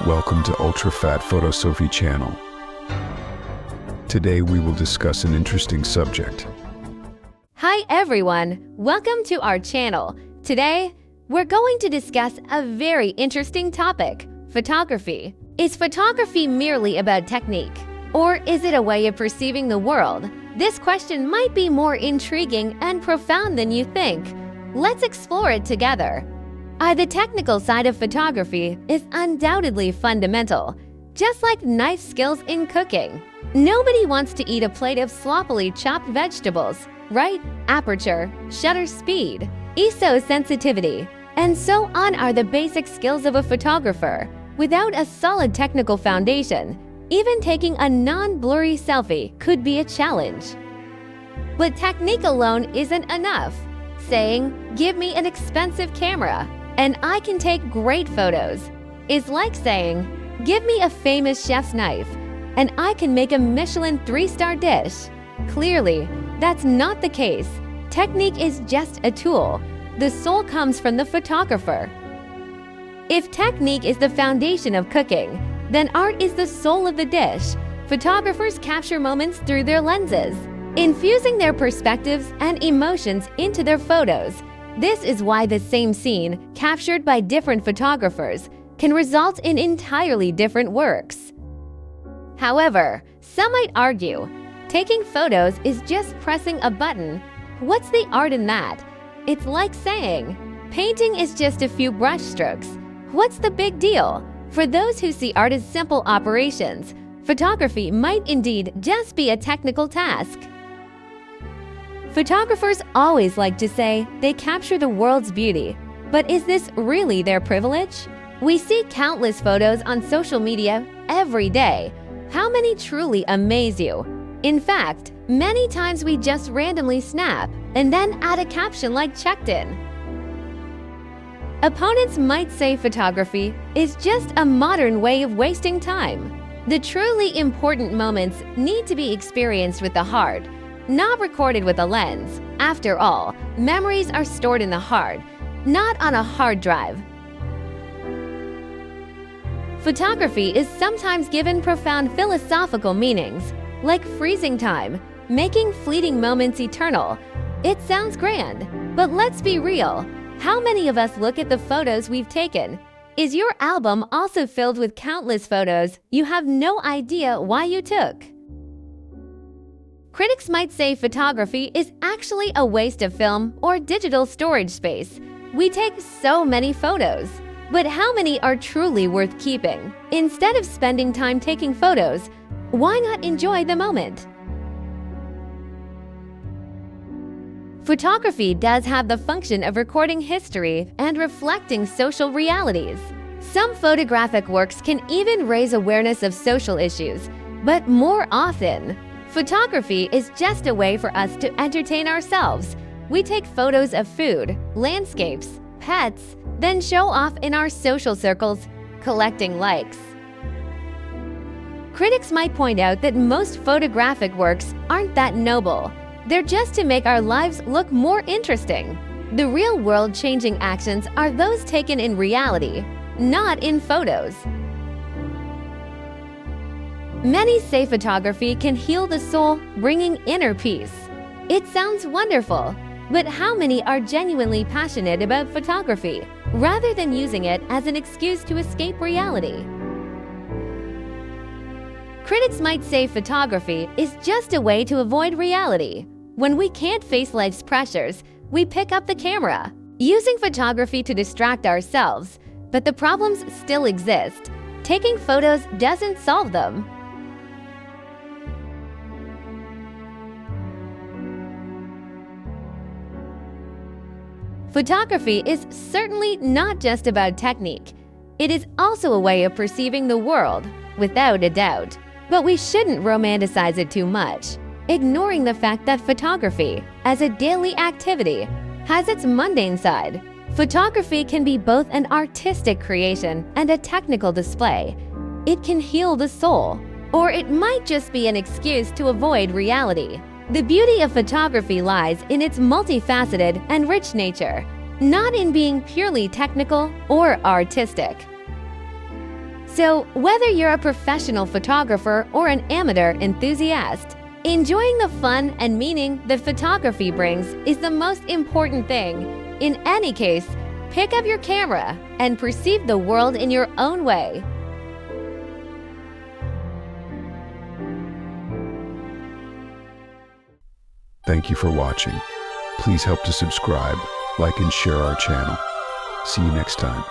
Welcome to Ultrafat Fotosophy channel. Today we will discuss an interesting subject. Hi everyone, welcome to our channel. Today, we're going to discuss a very interesting topic, photography. Is photography merely about technique? Or is it a way of perceiving the world? This question might be more intriguing and profound than you think. Let's explore it together. The technical side of photography is undoubtedly fundamental, just like knife skills in cooking. Nobody wants to eat a plate of sloppily chopped vegetables, right? Aperture, shutter speed, ISO sensitivity, and so on are the basic skills of a photographer. Without a solid technical foundation, even taking a non-blurry selfie could be a challenge. But technique alone isn't enough. Saying, "Give me an expensive camera, and I can take great photos," is like saying, "Give me a famous chef's knife, and I can make a Michelin 3-star dish." Clearly, that's not the case. Technique is just a tool. The soul comes from the photographer. If technique is the foundation of cooking, then art is the soul of the dish. Photographers capture moments through their lenses, infusing their perspectives and emotions into their photos. This is why the same scene, captured by different photographers, can result in entirely different works. However, some might argue, taking photos is just pressing a button. What's the art in that? It's like saying, painting is just a few brush strokes. What's the big deal? For those who see art as simple operations, photography might indeed just be a technical task. Photographers always like to say they capture the world's beauty, but is this really their privilege? We see countless photos on social media every day. How many truly amaze you? In fact, many times we just randomly snap and then add a caption like "checked in." Opponents might say photography is just a modern way of wasting time. The truly important moments need to be experienced with the heart, not recorded with a lens. After all, memories are stored in the heart, not on a hard drive. Photography is sometimes given profound philosophical meanings, like freezing time, making fleeting moments eternal. It sounds grand, but let's be real. How many of us look at the photos we've taken? Is your album also filled with countless photos you have no idea why you took? Critics might say photography is actually a waste of film or digital storage space. We take so many photos, but how many are truly worth keeping? Instead of spending time taking photos, why not enjoy the moment? Photography does have the function of recording history and reflecting social realities. Some photographic works can even raise awareness of social issues, but more often, photography is just a way for us to entertain ourselves. We take photos of food, landscapes, pets, then show off in our social circles, collecting likes. Critics might point out that most photographic works aren't that noble. They're just to make our lives look more interesting. The real world-changing actions are those taken in reality, not in photos. Many say photography can heal the soul, bringing inner peace. It sounds wonderful, but how many are genuinely passionate about photography, rather than using it as an excuse to escape reality? Critics might say photography is just a way to avoid reality. When we can't face life's pressures, we pick up the camera, using photography to distract ourselves. But the problems still exist. Taking photos doesn't solve them. Photography is certainly not just about technique. It is also a way of perceiving the world, without a doubt. But we shouldn't romanticize it too much, ignoring the fact that photography, as a daily activity, has its mundane side. Photography can be both an artistic creation and a technical display. It can heal the soul, or it might just be an excuse to avoid reality. The beauty of photography lies in its multifaceted and rich nature, not in being purely technical or artistic. So, whether you're a professional photographer or an amateur enthusiast, enjoying the fun and meaning that photography brings is the most important thing. In any case, pick up your camera and perceive the world in your own way. Thank you for watching. Please help to subscribe, like, and share our channel. See you next time.